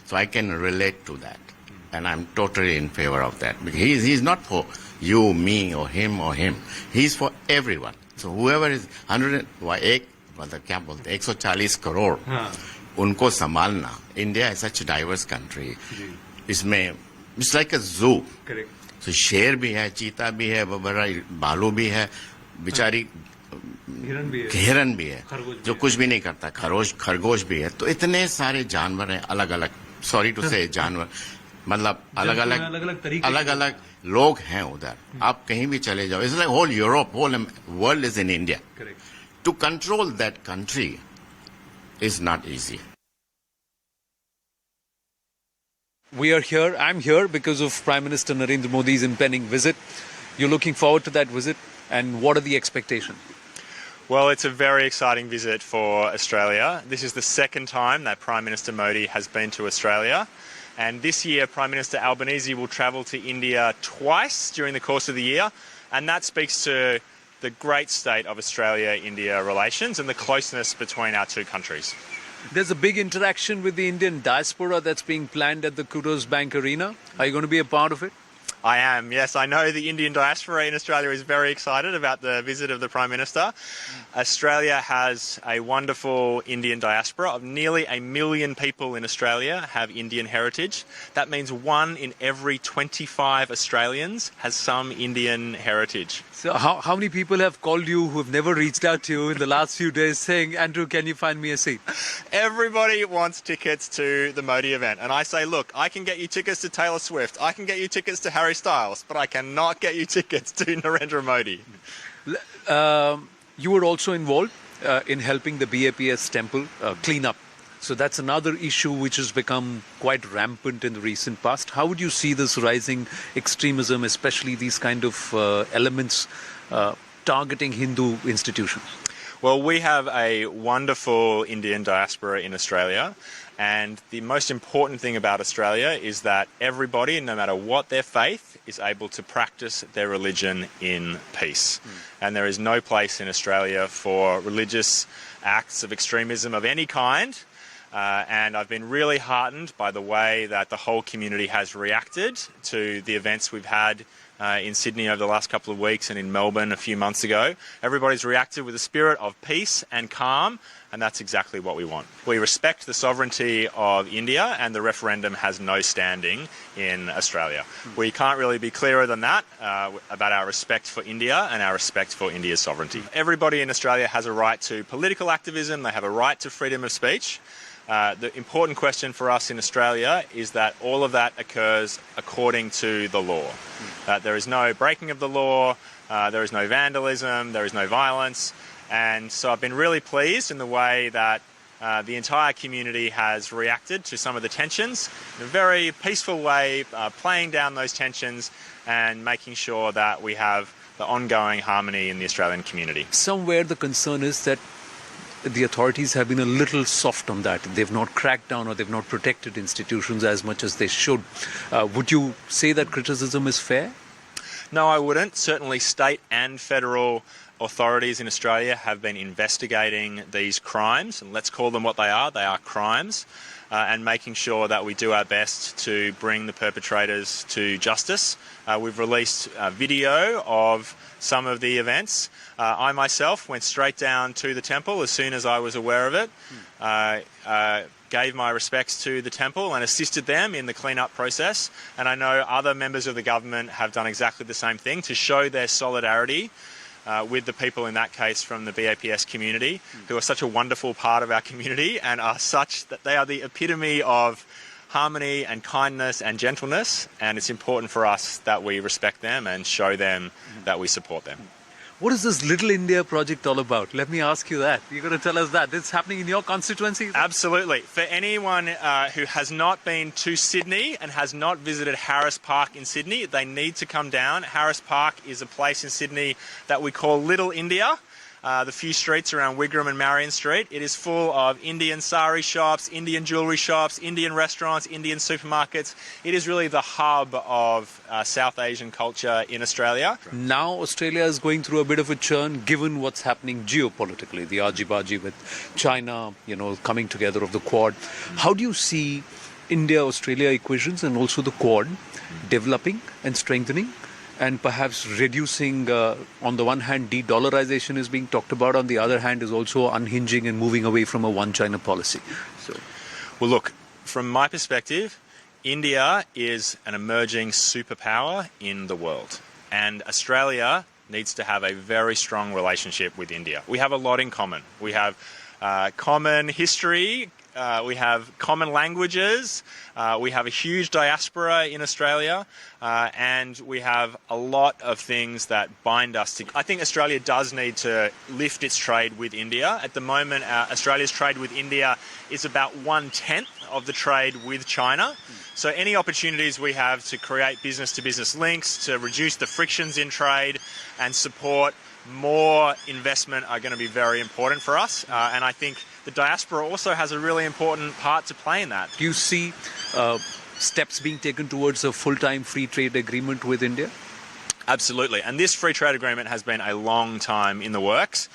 R: So I can relate to that. And I'm totally in favor of that. Because he's not for you, me, or him, He's for everyone. So whoever is 140 crore, उनको संभालना. India is such a diverse country. इसमें it's like a zoo.
A: Correct.
R: So शेर भी है, चीता भी है, बड़ा भालू भी है, बेचारी हिरन भी है, जो कुछ भी नहीं करता, खरगोश भी है. तो इतने सारे जानवर हैं, अलग अलग, सॉरी टू से जानवर, मतलब अलग अलग लोग हैं उधर. आप कहीं भी चले जाओ, it's like whole Europe, whole world is in India. To control that country is not easy.
A: We are here. I'm here because of Prime Minister Narendra Modi's impending visit. You're looking forward to that visit, and what are the expectations?
S: Well, it's a very exciting visit for Australia. This is the second time that Prime Minister Modi has been to Australia. And this year, Prime Minister Albanese will travel to India twice during the course of the year. And that speaks to the great state of Australia-India relations and the closeness between our two countries.
A: There's a big interaction with the Indian diaspora that's being planned at the Kudos Bank Arena. Are you going to be a part of it?
S: I am, yes. I know the Indian diaspora in Australia is very excited about the visit of the Prime Minister. Australia has a wonderful Indian diaspora of nearly 1 million people in Australia have Indian heritage. That means 1 in every 25 Australians has some Indian heritage.
A: So how many people have called you who have never reached out to you in the last few days saying, Andrew, can you find me a seat?
S: Everybody wants tickets to the Modi event. And I say, look, I can get you tickets to Taylor Swift. I can get you tickets to Harry Styles, but I cannot get you tickets to Narendra Modi.
A: You were also involved in helping the BAPS temple clean up. So that's another issue which has become quite rampant in the recent past. How would you see this rising extremism, especially these kind of elements targeting Hindu institutions?
S: Well, we have a wonderful Indian diaspora in Australia, and the most important thing about Australia is that everybody, no matter what their faith, is able to practice their religion in peace. And there is no place in Australia for religious acts of extremism of any kind. And I've been really heartened by the way that the whole community has reacted to the events we've had in Sydney over the last couple of weeks and in Melbourne a few months ago. Everybody's reacted with a spirit of peace and calm, and that's exactly what we want. We respect the sovereignty of India, and the referendum has no standing in Australia. We can't really be clearer than that about our respect for India and our respect for India's sovereignty. Everybody in Australia has a right to political activism, they have a right to freedom of speech. The important question for us in Australia is that all of that occurs according to the law. There is no breaking of the law, there is no vandalism, there is no violence. And so I've been really pleased in the way that the entire community has reacted to some of the tensions in a very peaceful way, playing down those tensions and making sure that we have the ongoing harmony in the Australian community.
A: Somewhere the concern is that the authorities have been a little soft on that. They've not cracked down or they've not protected institutions as much as they should. Would you say that criticism is fair?
S: No, I wouldn't. Certainly state and federal authorities in Australia have been investigating these crimes, and let's call them what they are crimes, and making sure that we do our best to bring the perpetrators to justice. We've released video of some of the events. I myself went straight down to the temple as soon as I was aware of it, gave my respects to the temple and assisted them in the clean-up process. And I know other members of the government have done exactly the same thing to show their solidarity with the people, in that case from the BAPS community, who are such a wonderful part of our community and are such that they are the epitome of harmony and kindness and gentleness, and it's important for us that we respect them and show them that we support them.
A: What is this Little India project all about? Let me ask you that. You're going to tell us that. This is happening in your constituency?
S: Absolutely. For anyone who has not been to Sydney and has not visited Harris Park in Sydney, they need to come down. Harris Park is a place in Sydney that we call Little India. The few streets around Wigram and Marion Street. It is full of Indian sari shops, Indian jewellery shops, Indian restaurants, Indian supermarkets. It is really the hub of South Asian culture in Australia.
A: Now Australia is going through a bit of a churn given what's happening geopolitically, the argy-bargy with China, coming together of the Quad. How do you see India-Australia equations and also the Quad developing and strengthening? And perhaps reducing, on the one hand, de-dollarization is being talked about, on the other hand is also unhinging and moving away from a one-China policy.
S: Well, look, from my perspective, India is an emerging superpower in the world. And Australia needs to have a very strong relationship with India. We have a lot in common. We have common history, we have common languages, we have a huge diaspora in Australia, and we have a lot of things that bind us together. I think Australia does need to lift its trade with India. At the moment, Australia's trade with India is about 1/10 of the trade with China. So any opportunities we have to create business-to-business links, to reduce the frictions in trade and support more investment are going to be very important for us. And I think the diaspora also has a really important part to play in that.
A: Do you see steps being taken towards a full-time free trade agreement with India?
S: Absolutely. And this free trade agreement has been a long time in the works.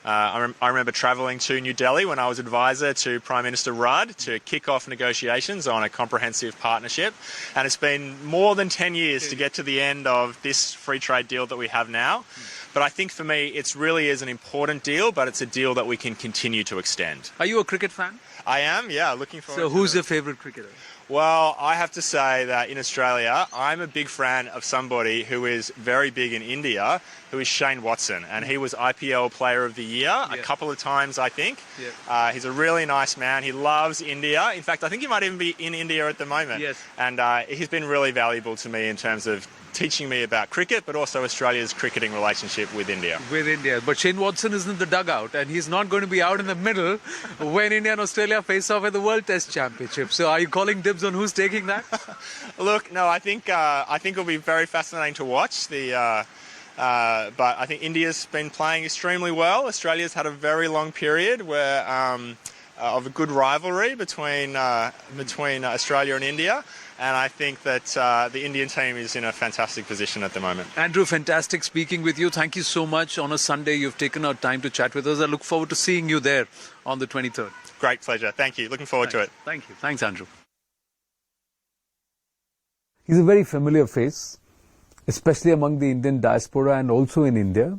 S: I remember travelling to New Delhi when I was advisor to Prime Minister Rudd to kick off negotiations on a comprehensive partnership. And it's been more than 10 years to get to the end of this free trade deal that we have now. But I think for me, it really is an important deal, but it's a deal that we can continue to extend.
A: Are you a cricket fan?
S: I am, yeah, looking forward to it.
A: So who's your favourite cricketer?
S: Well, I have to say that in Australia, I'm a big fan of somebody who is very big in India, who is Shane Watson. And he was IPL Player of the Year a couple of times, I think. He's a really nice man. He loves India. In fact, I think he might even be in India at the moment.
A: Yes.
S: And he's been really valuable to me in terms of teaching me about cricket, but also Australia's cricketing relationship with India.
A: With India. But Shane Watson is in the dugout and he's not going to be out in the middle when India and Australia face off at the World Test Championship. So are you calling dibs on who's taking that?
S: Look, no, I think it'll be very fascinating to watch. But I think India's been playing extremely well. Australia's had a very long period where of a good rivalry between Australia and India. And I think that the Indian team is in a fantastic position at the moment.
A: Andrew, fantastic speaking with you. Thank you so much. On a Sunday, you've taken out time to chat with us. I look forward to seeing you there on the 23rd.
S: Great pleasure. Thank you. Looking forward to it.
A: Thank you. Thanks, Andrew. He's a very familiar face, especially among the Indian diaspora and also in India,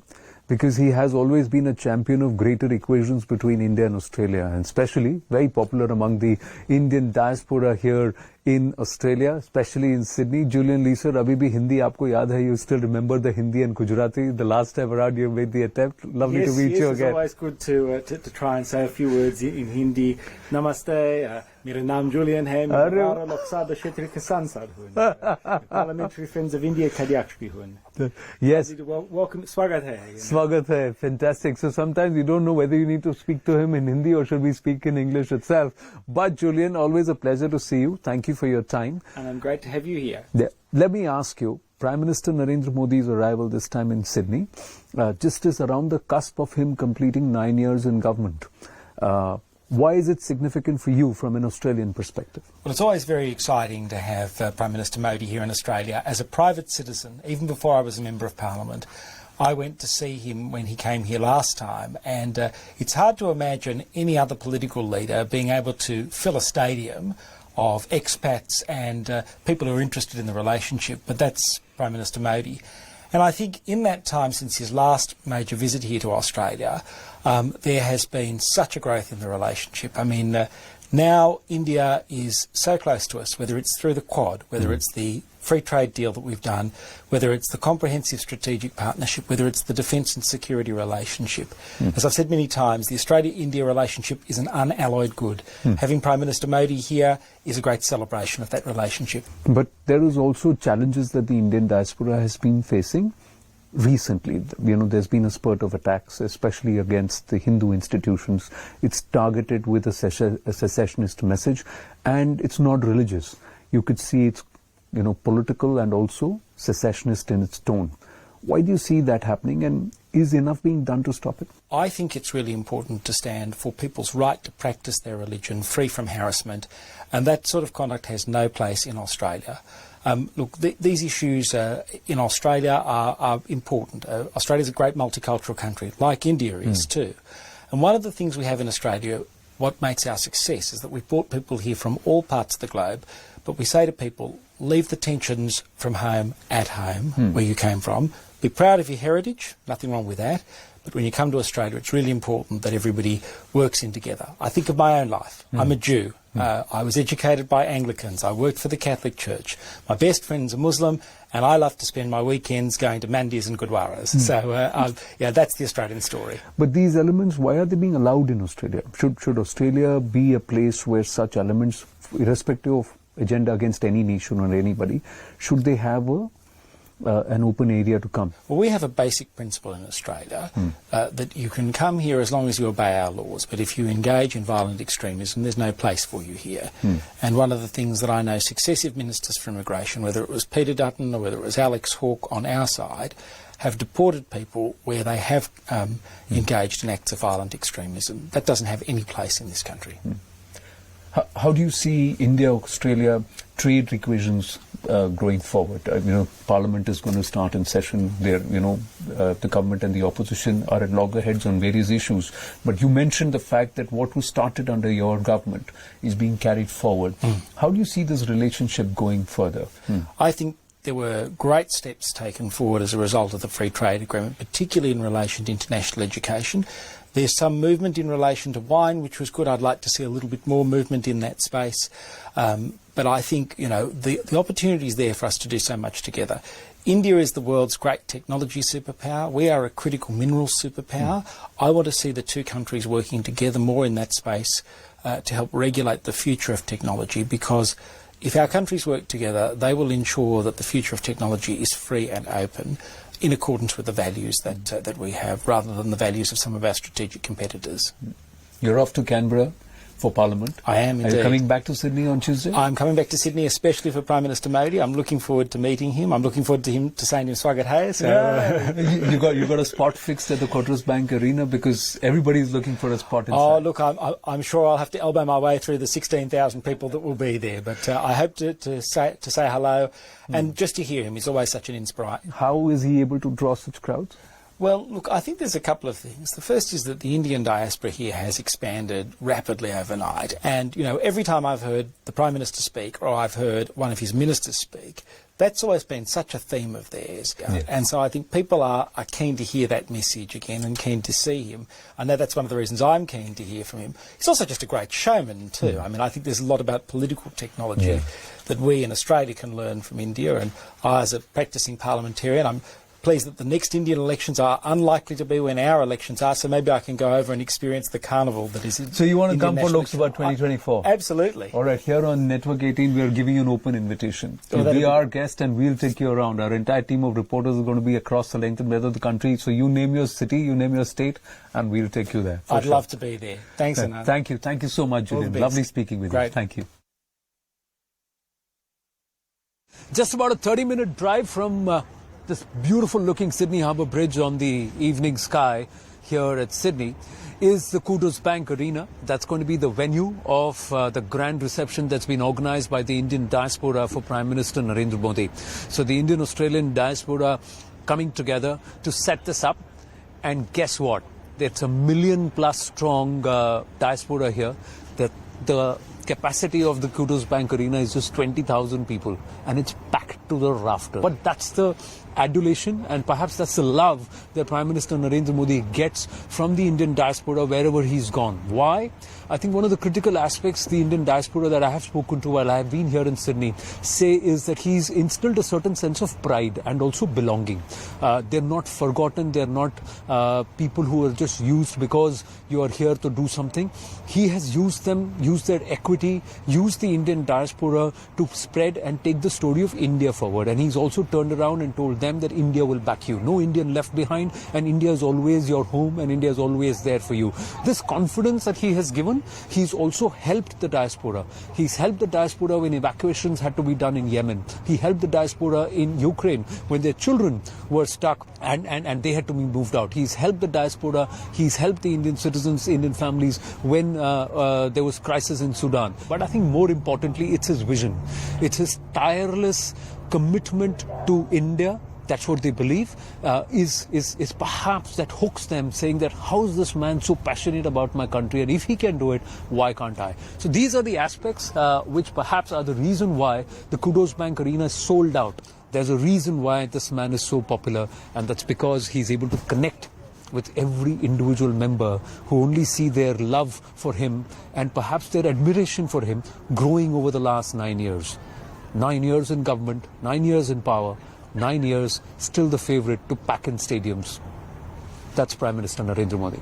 A: because he has always been a champion of greater equations between India and Australia, and especially very popular among the Indian diaspora here in Australia, especially in Sydney. Julian Lee, sir, abhi bhi Hindi aapko yaad hai? You still remember the Hindi and Gujarati? The last time around you made the attempt. Lovely to meet you again.
T: It's always good to try and say a few words in Hindi. Namaste. मेरा नाम Julian है मेरा लोकसभा क्षेत्र के सांसद हूँ parliamentary friends of India Kadiaksh भी हूँ.
A: Yes.
T: Welcome. Swagat hai.
A: Swagat hai. Fantastic. So sometimes you don't know whether you need to speak to him in Hindi or should we speak in English itself. But Julian, always a pleasure to see you. Thank you for your time.
T: And I'm great to have you here.
A: Yeah. Let me ask you, Prime Minister Narendra Modi's arrival this time in Sydney, just is around the cusp of him completing 9 years in government. Why is it significant for you from an Australian perspective?
T: Well, it's always very exciting to have Prime Minister Modi here in Australia. As a private citizen, even before I was a Member of Parliament, I went to see him when he came here last time, and it's hard to imagine any other political leader being able to fill a stadium of expats and people who are interested in the relationship, but that's Prime Minister Modi. And I think in that time since his last major visit here to Australia, there has been such a growth in the relationship. I mean, now India is so close to us, whether it's through the Quad, whether it's the free trade deal that we've done, whether it's the comprehensive strategic partnership, whether it's the defence and security relationship. As I've said many times, the Australia-India relationship is an unalloyed good. Having Prime Minister Modi here is a great celebration of that relationship.
A: But there is also challenges that the Indian diaspora has been facing recently. You know, there's been a spurt of attacks, especially against the Hindu institutions. It's targeted with a secessionist message, and it's not religious. You could see it's, you know, political and also secessionist in its tone. Why do you see that happening, and is enough being done to stop it?
T: I think it's really important to stand for people's right to practice their religion free from harassment, and that sort of conduct has no place in Australia. Look, these issues in Australia are important. Australia's a great multicultural country, like India is too. And one of the things we have in Australia, what makes our success, is that we've brought people here from all parts of the globe, but we say to people, leave the tensions from home at home, where you came from. Be proud of your heritage, nothing wrong with that. But when you come to Australia, it's really important that everybody works in together. I think of my own life. I'm a Jew. I was educated by Anglicans. I worked for the Catholic Church. My best friend's a Muslim, and I love to spend my weekends going to mandis and gurdwaras. So, yeah, that's the Australian story.
A: But these elements, why are they being allowed in Australia? Should Australia be a place where such elements, irrespective of agenda against any nation or anybody, should they have an open area to come?
T: Well, we have a basic principle in Australia that you can come here as long as you obey our laws, but if you engage in violent extremism, there's no place for you here. And one of the things that I know successive ministers for immigration, whether it was Peter Dutton or whether it was Alex Hawke on our side, have deported people where they have engaged in acts of violent extremism. That doesn't have any place in this country.
A: How do you see India-Australia trade equations going forward? Parliament is going to start in session. There, the government and the opposition are at loggerheads on various issues. But you mentioned the fact that what was started under your government is being carried forward. How do you see this relationship going further?
T: I think there were great steps taken forward as a result of the free trade agreement, particularly in relation to international education. There's some movement in relation to wine, which was good. I'd like to see a little bit more movement in that space. But I think, the opportunity is there for us to do so much together. India is the world's great technology superpower. We are a critical minerals superpower. I want to see the two countries working together more in that space to help regulate the future of technology, because if our countries work together, they will ensure that the future of technology is free and open, in accordance with the values that we have, rather than the values of some of our strategic competitors.
A: You're off to Canberra for Parliament.
T: I am indeed.
A: Are you coming back to Sydney on Tuesday?
T: I'm coming back to Sydney, especially for Prime Minister Modi. I'm looking forward to meeting him. I'm looking forward to him to saying him Swagat Hai. So.
A: Yeah. you got a spot fixed at the Quarters Bank Arena, because everybody's looking for a spot inside.
T: Oh, look, I'm sure I'll have to elbow my way through the 16,000 people that will be there. But I hope to say hello, and just to hear him is always such an inspiration.
A: How is he able to draw such crowds?
T: Well, look, I think there's a couple of things. The first is that the Indian diaspora here has expanded rapidly overnight. And, every time I've heard the Prime Minister speak, or I've heard one of his ministers speak, that's always been such a theme of theirs. Yeah. And so I think people are keen to hear that message again and keen to see him. I know that's one of the reasons I'm keen to hear from him. He's also just a great showman too. I mean, I think there's a lot about political technology that we in Australia can learn from India. And I, as a practising parliamentarian, I'm pleased that the next Indian elections are unlikely to be when our elections are, so maybe I can go over and experience the carnival that is in
A: So you want to
T: Indian
A: come for Lok Sabha 2024?
T: Absolutely.
A: All right, here on Network 18, we are giving you an open invitation.
T: Oh,
A: Be our guest and we'll take you around. Our entire team of reporters is going to be across the length and breadth of the country. So you name your city, you name your state, and we'll take you there.
T: I'd love to be there. Thanks, Anand.
A: Thank you. Thank you so much, Julian. Lovely speaking with you. Thank you. Just about a 30-minute drive from this beautiful looking Sydney Harbour Bridge on the evening sky here at Sydney is the Kudos Bank Arena. That's going to be the venue of the grand reception that's been organised by the Indian diaspora for Prime Minister Narendra Modi. So the Indian-Australian diaspora coming together to set this up. And guess what? There's a 1 million+ strong diaspora here. The capacity of the Kudos Bank Arena is just 20,000 people, and it's packed to the rafter. But that's the adulation, and perhaps that's the love that Prime Minister Narendra Modi gets from the Indian diaspora wherever he's gone. Why? I think one of the critical aspects the Indian diaspora that I have spoken to while I have been here in Sydney say is that he's instilled a certain sense of pride and also belonging. They're not forgotten. They're not people who are just used because you are here to do something. He has used them, used their equity, used the Indian diaspora to spread and take the story of India forward. And he's also turned around and told them that India will back you. No Indian left behind, and India is always your home, and India is always there for you. This confidence that he has given, he's also helped the diaspora. He's helped the diaspora when evacuations had to be done in Yemen. He helped the diaspora in Ukraine when their children were stuck and they had to be moved out. He's helped the diaspora. He's helped the Indian citizens, Indian families when there was crisis in Sudan. But I think more importantly, it's his vision. It's his tireless commitment to India. That's what they believe, is perhaps that hooks them, saying that how is this man so passionate about my country, and if he can do it, why can't I? So these are the aspects which perhaps are the reason why the Kudos Bank Arena is sold out. There's a reason why this man is so popular, and that's because he's able to connect with every individual member who only see their love for him and perhaps their admiration for him growing over the last 9 years. 9 years in government, 9 years in power, 9 years, still the favourite to pack in stadiums. That's Prime Minister Narendra Modi.